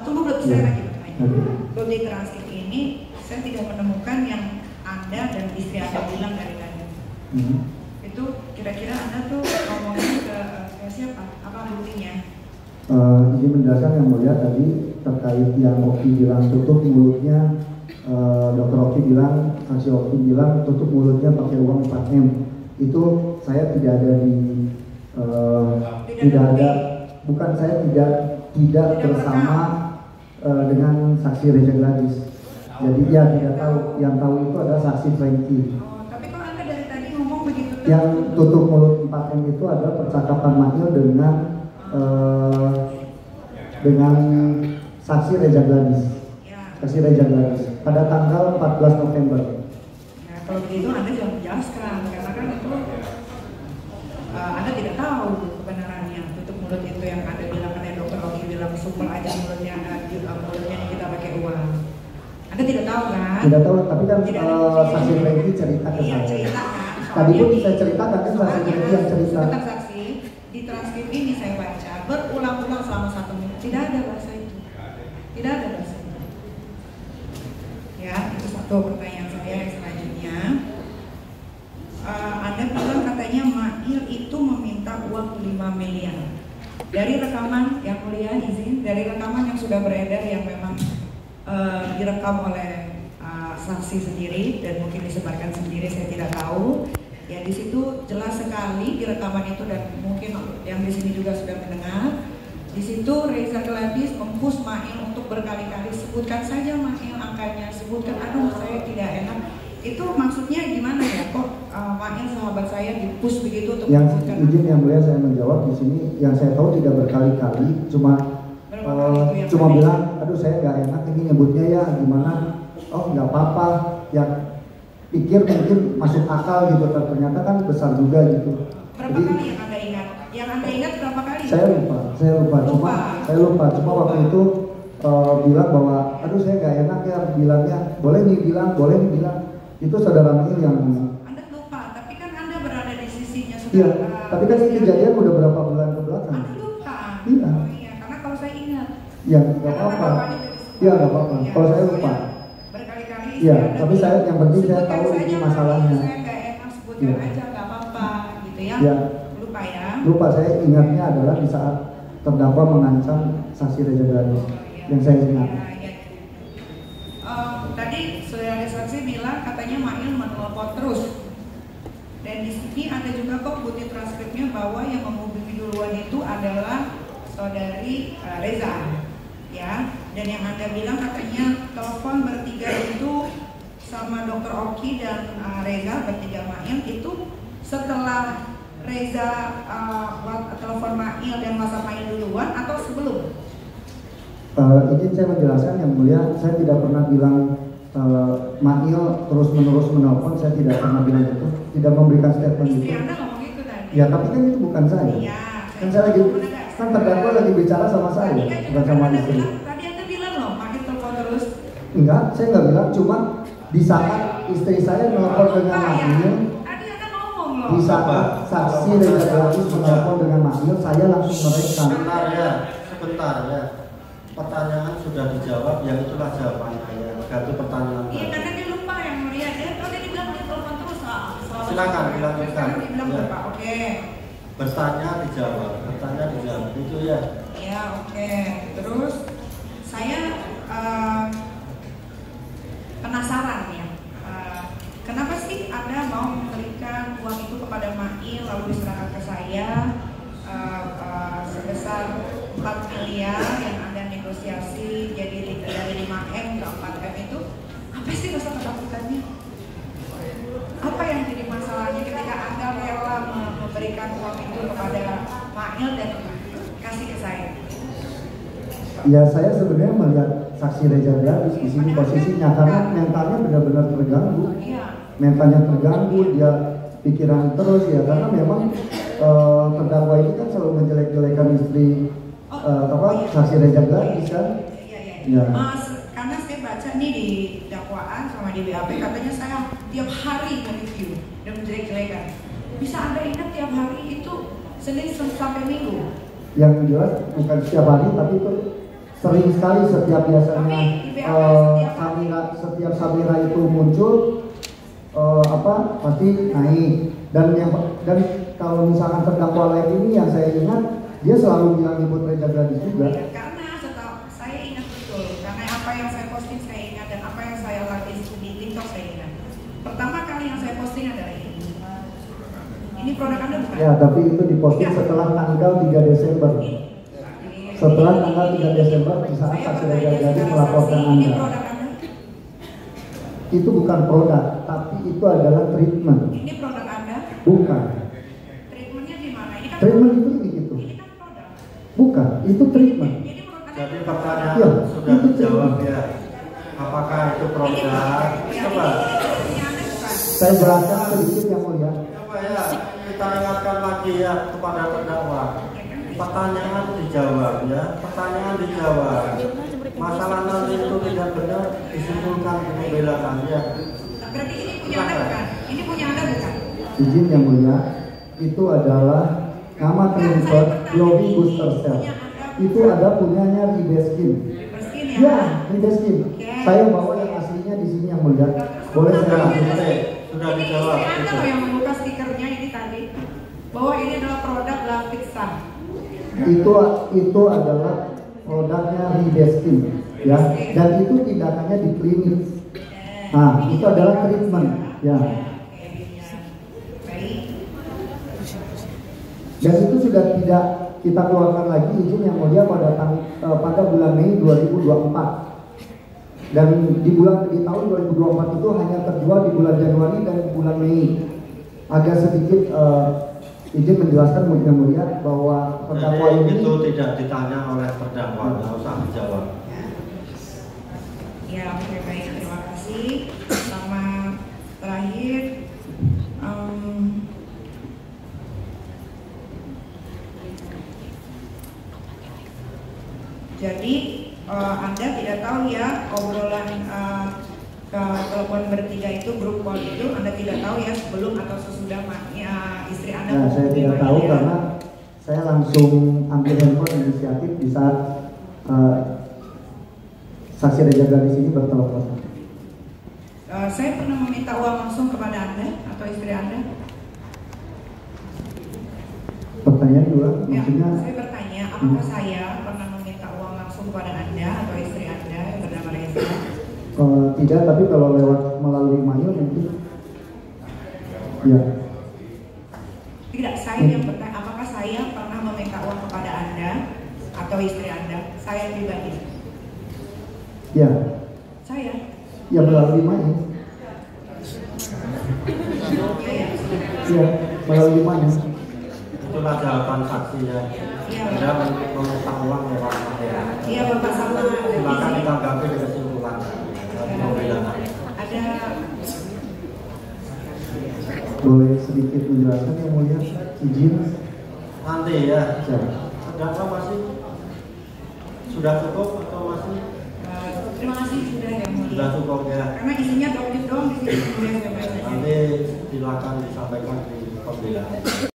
Tunggu belum, saya lagi bertanya. Belum di transkrip ini, saya tidak menemukan yang Anda dan istri Anda bilang dari tadi. Itu kira-kira Anda tuh ngomongnya ke siapa? Apa buktinya? Izin menjelaskan yang mulia tadi terkait yang Oki bilang tutup mulutnya, Dokter Oki bilang, saksi Oki bilang tutup mulutnya pakai uang 4M. Itu saya tidak ada di, tidak ada, bukan saya tidak bersama dengan saksi Reza Gladys. Jadi dia tidak tahu, yang tahu itu adalah saksi Frankie. Tapi kok Anda dari tadi ngomong begitu? Yang tutup mulut 4M itu adalah percakapan Mail dengan saksi Reza Gladys. Saksi Reza Gladys pada tanggal 14 November. Ya, kalau begitu Anda jangan menjelaskan karena kan itu Anda tidak tahu kebenarannya. Tutup mulut itu yang Anda bilang, kan yang Dokter Oki bilang super aja mulutnya kita pakai uang. Anda tidak tahu kan? Tidak tahu, tapi kan saksi Frankie cerita ke saya. Cerita kan? Tadi pun saya ceritakan kan saksi Frankie yang cerita. Sebentar saksi, di transkrip ini saya baca berulang-ulang selama 1 menit. Tidak ada bahasa itu. Tidak ada bahasa itu. Ya, itu satu pertanyaan saya. Yang selanjutnya, Anda bilang katanya Mail itu meminta uang 5 miliar. Dari rekaman yang mulia, izin, dari rekaman yang sudah beredar yang memang direkam oleh saksi sendiri dan mungkin disebarkan sendiri, saya tidak tahu. Ya, di situ jelas sekali di rekaman itu, dan mungkin yang di sini juga sudah mendengar. Di situ Reza Gladys mempush Mail untuk berkali-kali sebutkan saja Mail angkanya, sebutkan. Aduh, saya tidak enak. Itu maksudnya gimana ya? Kok Mail sahabat saya dipush begitu untuk yang sebutkan? Izin yang mulia saya menjawab di sini. Yang saya tahu tidak berkali-kali, cuma bilang, aduh saya nggak enak ini nyebutnya ya gimana. Oh nggak apa-apa, yang pikir mungkin masuk akal gitu, ternyata kan besar juga gitu. Berapa kali yang Anda ingat? Yang Anda ingat berapa kali? Saya lupa. Cuma waktu itu bilang bahwa, aduh saya nggak enak ya bilangnya. Boleh dibilang. Itu saudara Mail yang. Anda lupa, tapi kan Anda berada di sisinya saudara. Iya, tapi kan ini kejadian udah berapa bulan ke belakang. Anda lupa. Iya. Oh iya, karena kalau saya ingat. Iya, nggak apa-apa. Iya, nggak apa-apa. Kalau saya lupa. Berkali-kali. Iya, tapi saya yang penting saya tahu ini masalahnya. Saya nggak enak sebutkan aja, nggak apa-apa, gitu ya. Iya. Lupa ya. Lupa, saya ingatnya adalah di saat terdakwa mengancam saksi Reza Gladys. Yang saya ingat. Tadi saudara saksi bilang katanya Mail menelpon terus. Dan di sini ada juga kok bukti transkripnya bahwa yang menghubungi duluan itu adalah saudari Reza, ya. Dan yang Anda bilang katanya telepon bertiga itu sama Dokter Oki dan Reza bertiga Mail itu setelah Reza telepon Mail dan masa Mail duluan atau sebelum? Izin saya menjelaskan yang mulia, saya tidak pernah bilang Mail terus-menerus menelpon, saya tidak pernah bilang itu, tidak memberikan statement itu. Istri Anda ngomong gitu tadi. Ya, tapi kan itu bukan saya. Iya. Kan saya lagi, kan terdakwa lagi bicara sama saya, bukan sama istri. Tadi Anda bilang loh, Mail telepon terus. Enggak, saya nggak bilang, cuma di saat istri saya menelpon dengan Mail, tadi Anda ngomong loh. di saat saksi Reza Gladys menelpon dengan Mail, saya langsung merekam. Sebentar ya. Pertanyaan sudah dijawab, yang itulah jawabannya. Ganti pertanyaan. Iya, karena dia lupa yang mulia. Dia dibilang dia telepon terus. Silakan dilanjutkan. Sekarang dibilang Ya. lupa. Oke. Bertanya dijawab, itu ya. Ya, oke. Terus saya penasaran ya. Kenapa sih Anda mau memberikan uang itu kepada Mail lalu diserahkan ke saya sebesar 4 miliar yang Anda negosiasi jadi dari 5M ke 4M itu? Apa sih rasa ketakutannya? Apa yang jadi masalahnya ketika Anda rela memberikan uang itu kepada Mail dan kasih ke saya? Ya, saya sebenarnya melihat saksi Reza Gladys di sini posisinya karena mentalnya benar-benar terganggu. Mentalnya terganggu, dia pikiran terus ya, karena memang terdakwa ini kan selalu menjelek-jelekan istri saksi Reza Gladys kan. Iya. Karena saya baca nih di dakwaan sama di BAP katanya saya tiap hari nge-review dan menjelek-jelekan. Bisa Anda ingat tiap hari itu Senin sampai Minggu? Yang jelas bukan setiap hari, tapi itu sering sekali setiap biasanya setiap Samira itu muncul pasti naik, dan kalau misalkan terdakwa lain ini yang saya ingat dia selalu bilang nyebut Reza Gladys juga. Karena saya ingat betul, karena apa yang saya posting saya ingat, dan apa yang saya lagi di TikTok saya ingat. Pertama kali yang saya posting adalah ini. Ini produk Anda bukan? Ya, tapi itu diposting setelah tanggal 3 Desember. Setelah tanggal 3 Desember di saat saksi Reza Gladys melaporkan Ini Anda. produk Anda? Itu bukan produk, tapi itu adalah treatment. Ini produk Anda? Bukan. Treatmentnya di mana? Ini kan Treatment itu gitu. Ini kan produk. Bukan, itu treatment. Jadi menurut Anda Jadi pertanyaan Ya, sudah itu dijawab ya. Apakah itu produk? Coba. Saya jelaskan sedikit yang mulia. Coba ya, kita ingatkan lagi ya kepada terdakwa. Pertanyaan dijawab ya, pertanyaan dijawab. Masalah nanti itu tidak benar disimpulkan pembelaan ya. Berarti ini punya Anda bukan? Ini punya Anda bukan? Izin yang mulia, itu adalah nama transfer Glory Booster Cell. Itu ada punyanya Ribeskin. Berskin ya? Ya, Ribeskin. Saya bawa yang aslinya di sini yang mulia. Boleh saya langsung? Sudah dijawab. Ini Anda loh yang membuka stikernya ini tadi, bahwa ini adalah produk Lavixan. Itu adalah produknya Ribeskin, ya. Dan itu tindakannya di klinik. Nah, itu adalah treatment, ya. Dan itu sudah tidak kita keluarkan lagi izin yang mulia pada bulan Mei 2024. Dan di tahun 2024 itu hanya terjual di bulan Januari dan bulan Mei. Agak sedikit izin menjelaskan yang mulia bahwa terdakwa ini itu tidak ditanya oleh terdakwa, nggak usah dijawab. Ya, oke, baik, terima kasih. Sama terakhir, jadi Anda tidak tahu ya obrolan ke telepon bertiga itu, grup call itu, Anda tidak tahu ya sebelum atau sesudah istri Anda. Nah, saya tidak tahu karena saya langsung ambil handphone inisiatif di saat saksi Reza Gladys ini bertelepon. Saya pernah meminta uang langsung kepada Anda atau istri Anda? Pertanyaan dua, Ya, maksudnya saya bertanya, apakah saya pernah meminta uang langsung kepada Anda atau istri Anda yang bernama Reza? tidak, tapi kalau lewat melalui mail mungkin. Ya. Tidak, saya yang bertanya, apakah saya pernah meminta uang kepada Anda atau istri Anda? Saya pribadi. Ya. Saya. Ya melalui mail. Ya, melalui mail. Itulah jawaban saksi ya. Anda meminta uang lewat mail. Iya, Bapak sama. Silakan ditanggapi dengan kesimpulan. Ada. Boleh sedikit menjelaskan yang mulia, izin. Nanti ya. Ya. Terdakwa masih sudah cukup atau masih? Terima kasih sudah yang mulia. Sudah cukup ya. Karena isinya dokumen doang di sini. Nanti silakan disampaikan di pembelaan.